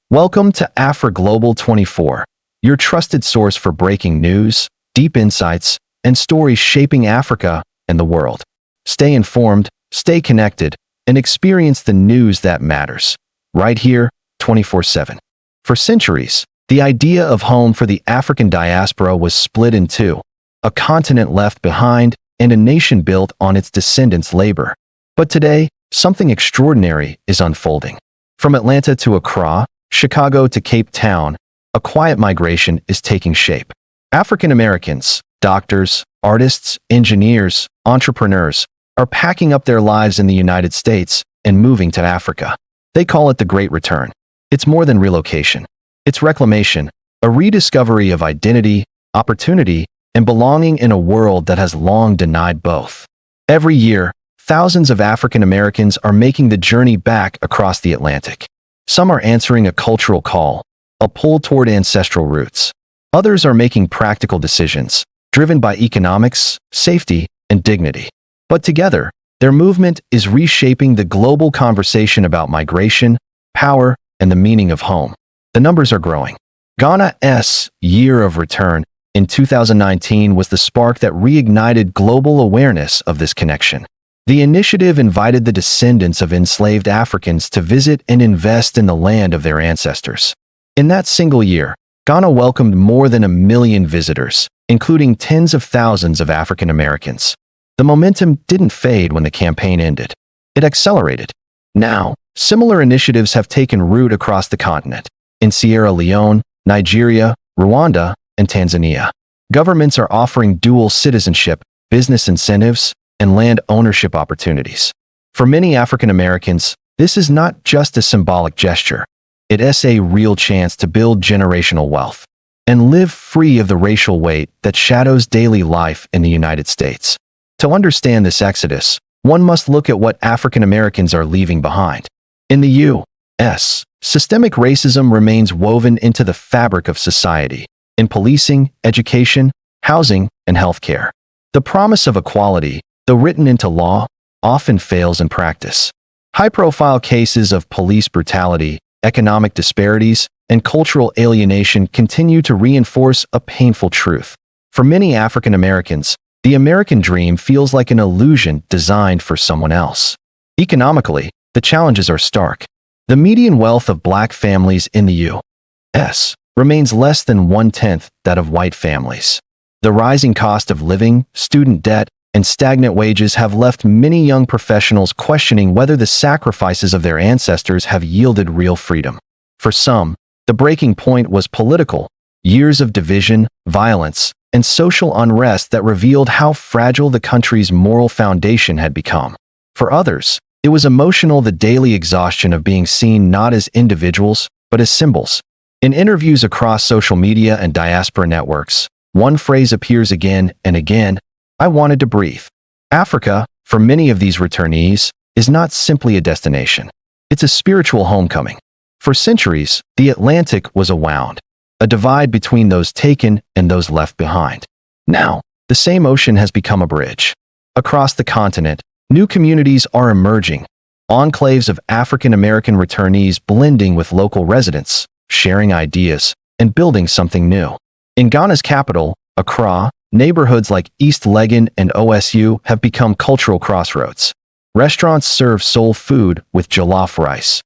Welcome to Afra Global 24, your trusted source for breaking news, deep insights, and stories shaping Africa and the world. Stay informed, stay connected, and experience the news that matters. Right here, 24/7. For centuries, the idea of home for the African diaspora was split in two: a continent left behind and a nation built on its descendants' labor. But today, something extraordinary is unfolding. From Atlanta to Accra, Chicago to Cape Town, a quiet migration is taking shape. African Americans, doctors, artists, engineers, entrepreneurs, are packing up their lives in the United States and moving to Africa. They call it the Great Return. It's more than relocation. It's reclamation, a rediscovery of identity, opportunity, and belonging in a world that has long denied both. Every year, thousands of African Americans are making the journey back across the Atlantic. Some are answering a cultural call, a pull toward ancestral roots. Others are making practical decisions, driven by economics, safety, and dignity. But together, their movement is reshaping the global conversation about migration, power, and the meaning of home. The numbers are growing. Ghana's Year of Return in 2019 was the spark that reignited global awareness of this connection. The initiative invited the descendants of enslaved Africans to visit and invest in the land of their ancestors. In that single year, Ghana welcomed more than 1 million visitors, including tens of thousands of African Americans. The momentum didn't fade when the campaign ended. It accelerated. Now, similar initiatives have taken root across the continent. In Sierra Leone, Nigeria, Rwanda, and Tanzania, governments are offering dual citizenship, business incentives, and land ownership opportunities. For many African Americans, this is not just a symbolic gesture. It is a real chance to build generational wealth and live free of the racial weight that shadows daily life in the United States. To understand this exodus, one must look at what African Americans are leaving behind. In the U.S., systemic racism remains woven into the fabric of society, in policing, education, housing, and healthcare. The promise of equality, though written into law, often fails in practice. High-profile cases of police brutality, economic disparities, and cultural alienation continue to reinforce a painful truth. For many African Americans, the American dream feels like an illusion designed for someone else. Economically, the challenges are stark. The median wealth of Black families in the U.S. remains less than 1/10 that of white families. The rising cost of living, student debt, and stagnant wages have left many young professionals questioning whether the sacrifices of their ancestors have yielded real freedom. For some, the breaking point was political: years of division, violence, and social unrest that revealed how fragile the country's moral foundation had become. For others, it was emotional: the daily exhaustion of being seen not as individuals, but as symbols. In interviews across social media and diaspora networks, one phrase appears again and again: "I wanted to breathe." Africa, for many of these returnees, is not simply a destination. It's a spiritual homecoming. For centuries, the Atlantic was a wound, a divide between those taken and those left behind. Now, the same ocean has become a bridge. Across the continent, new communities are emerging, enclaves of African American returnees blending with local residents, sharing ideas, and building something new. In Ghana's capital, Accra, neighborhoods like East Legon and OSU have become cultural crossroads. Restaurants serve soul food with jollof rice.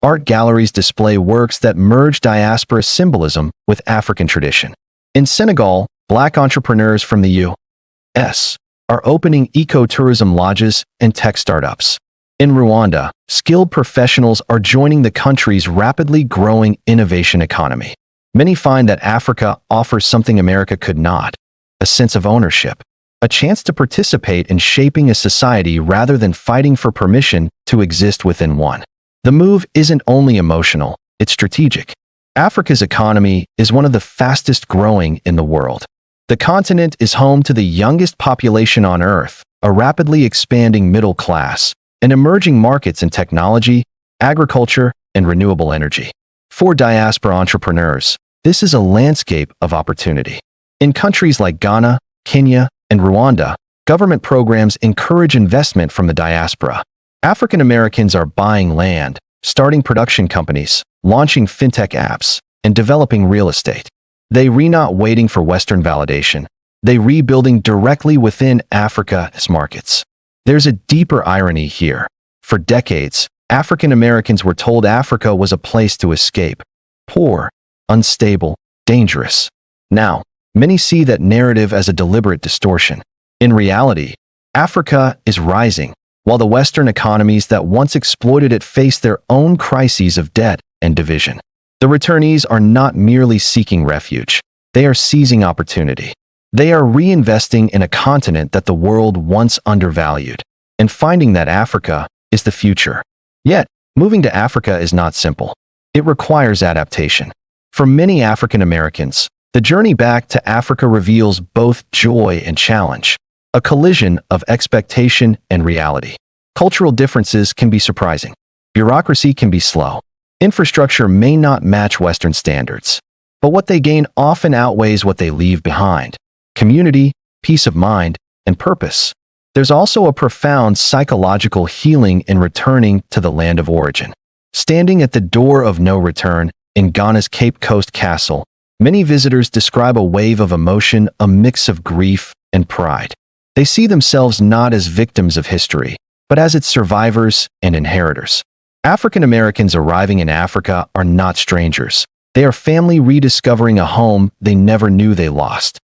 Art galleries display works that merge diaspora symbolism with African tradition. In Senegal, Black entrepreneurs from the U.S. are opening ecotourism lodges and tech startups. In Rwanda, skilled professionals are joining the country's rapidly growing innovation economy. Many find that Africa offers something America could not: a sense of ownership, a chance to participate in shaping a society rather than fighting for permission to exist within one. The move isn't only emotional, it's strategic. Africa's economy is one of the fastest growing in the world. The continent is home to the youngest population on Earth, a rapidly expanding middle class, and emerging markets in technology, agriculture, and renewable energy. For diaspora entrepreneurs, this is a landscape of opportunity. In countries like Ghana, Kenya, and Rwanda, government programs encourage investment from the diaspora. African Americans are buying land, starting production companies, launching fintech apps, and developing real estate. They not waiting for Western validation. They rebuilding directly within Africa's markets. There's a deeper irony here. For decades, African Americans were told Africa was a place to escape. Poor, unstable, dangerous. Now, many see that narrative as a deliberate distortion. In reality, Africa is rising, while the Western economies that once exploited it face their own crises of debt and division. The returnees are not merely seeking refuge. They are seizing opportunity. They are reinvesting in a continent that the world once undervalued, and finding that Africa is the future. Yet, moving to Africa is not simple. It requires adaptation. For many African Americans, the journey back to Africa reveals both joy and challenge, a collision of expectation and reality. Cultural differences can be surprising. Bureaucracy can be slow. Infrastructure may not match Western standards, but what they gain often outweighs what they leave behind: community, peace of mind, and purpose. There's also a profound psychological healing in returning to the land of origin. Standing at the door of no return in Ghana's Cape Coast Castle, many visitors describe a wave of emotion, a mix of grief and pride. They see themselves not as victims of history, but as its survivors and inheritors. African Americans arriving in Africa are not strangers. They are family rediscovering a home they never knew they lost.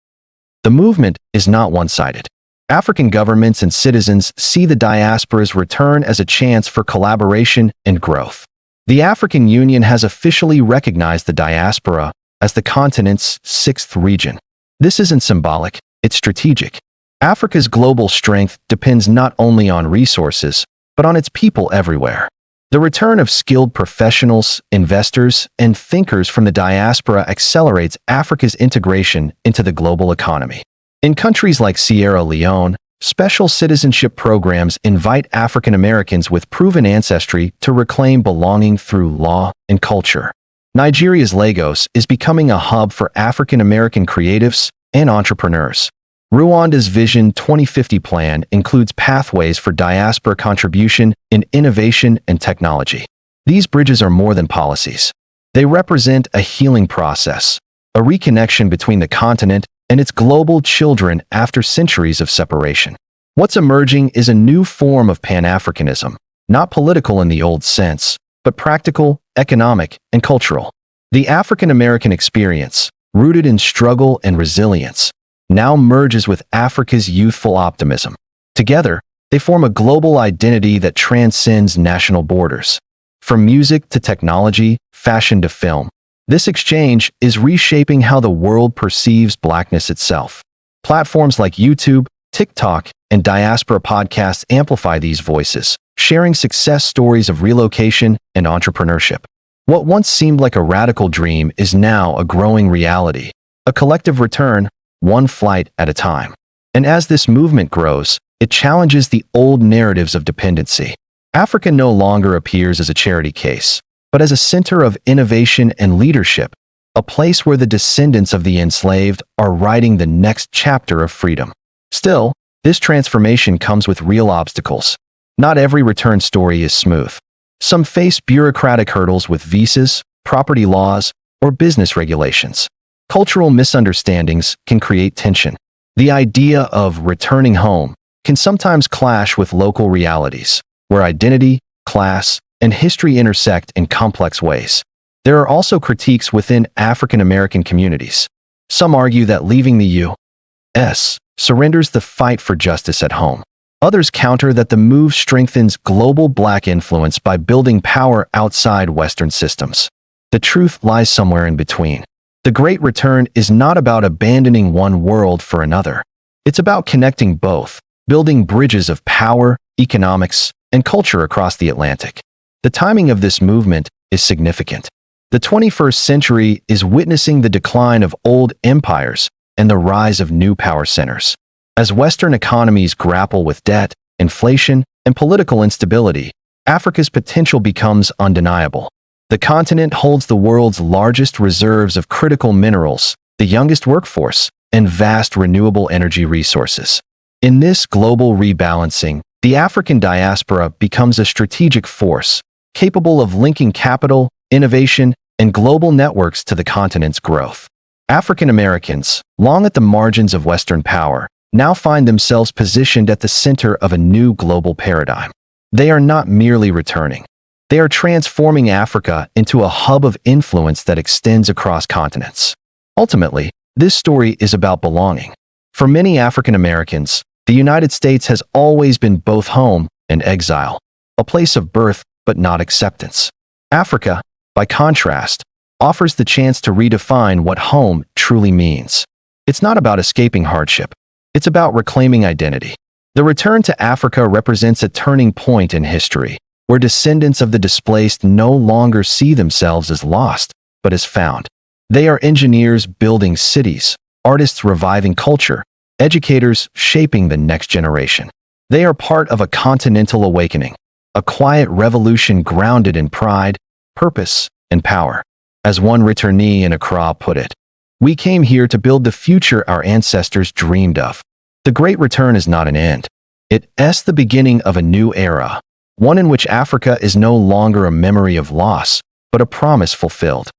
The movement is not one-sided. African governments and citizens see the diaspora's return as a chance for collaboration and growth. The African Union has officially recognized the diaspora as the continent's sixth region. This isn't symbolic, it's strategic. Africa's global strength depends not only on resources, but on its people everywhere. The return of skilled professionals, investors, and thinkers from the diaspora accelerates Africa's integration into the global economy. In countries like Sierra Leone, special citizenship programs invite African Americans with proven ancestry to reclaim belonging through law and culture. Nigeria's Lagos is becoming a hub for African American creatives and entrepreneurs. Rwanda's Vision 2050 plan includes pathways for diaspora contribution in innovation and technology. These bridges are more than policies. They represent a healing process, a reconnection between the continent and its global children after centuries of separation. What's emerging is a new form of Pan-Africanism, not political in the old sense, but practical, economic, and cultural. The African American experience, rooted in struggle and resilience, now merges with Africa's youthful optimism. Together, they form a global identity that transcends national borders. From music to technology, fashion to film, this exchange is reshaping how the world perceives Blackness itself. Platforms like YouTube, TikTok, and diaspora podcasts amplify these voices, sharing success stories of relocation and entrepreneurship. What once seemed like a radical dream is now a growing reality, a collective return, one flight at a time. And as this movement grows, it challenges the old narratives of dependency. Africa no longer appears as a charity case, but as a center of innovation and leadership, a place where the descendants of the enslaved are writing the next chapter of freedom. Still, this transformation comes with real obstacles. Not every return story is smooth. Some face bureaucratic hurdles with visas, property laws, or business regulations. Cultural misunderstandings can create tension. The idea of returning home can sometimes clash with local realities, where identity, class, and history intersect in complex ways. There are also critiques within African American communities. Some argue that leaving the U.S. surrenders the fight for justice at home. Others counter that the move strengthens global Black influence by building power outside Western systems. The truth lies somewhere in between. The Great Return is not about abandoning one world for another. It's about connecting both, building bridges of power, economics, and culture across the Atlantic. The timing of this movement is significant. The 21st century is witnessing the decline of old empires and the rise of new power centers. As Western economies grapple with debt, inflation, and political instability, Africa's potential becomes undeniable. The continent holds the world's largest reserves of critical minerals, the youngest workforce, and vast renewable energy resources. In this global rebalancing, the African diaspora becomes a strategic force, capable of linking capital, innovation, and global networks to the continent's growth. African Americans, long at the margins of Western power, now find themselves positioned at the center of a new global paradigm. They are not merely returning. They are transforming Africa into a hub of influence that extends across continents. Ultimately, this story is about belonging. For many African Americans, the United States has always been both home and exile, a place of birth but not acceptance. Africa, by contrast, offers the chance to redefine what home truly means. It's not about escaping hardship. It's about reclaiming identity. The return to Africa represents a turning point in history, where descendants of the displaced no longer see themselves as lost, but as found. They are engineers building cities, artists reviving culture, educators shaping the next generation. They are part of a continental awakening, a quiet revolution grounded in pride, purpose, and power. As one returnee in Accra put it, "We came here to build the future our ancestors dreamed of." The Great Return is not an end. It's the beginning of a new era, one in which Africa is no longer a memory of loss, but a promise fulfilled.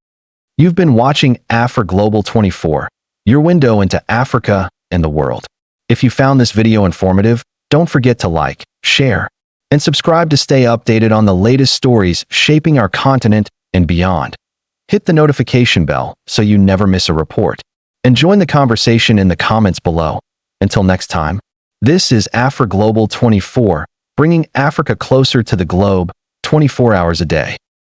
You've been watching Afro Global 24, your window into Africa and the world. If you found this video informative, don't forget to like, share, and subscribe to stay updated on the latest stories shaping our continent and beyond. Hit the notification bell so you never miss a report, and join the conversation in the comments below. Until next time, this is Afro Global 24, bringing Africa closer to the globe 24 hours a day.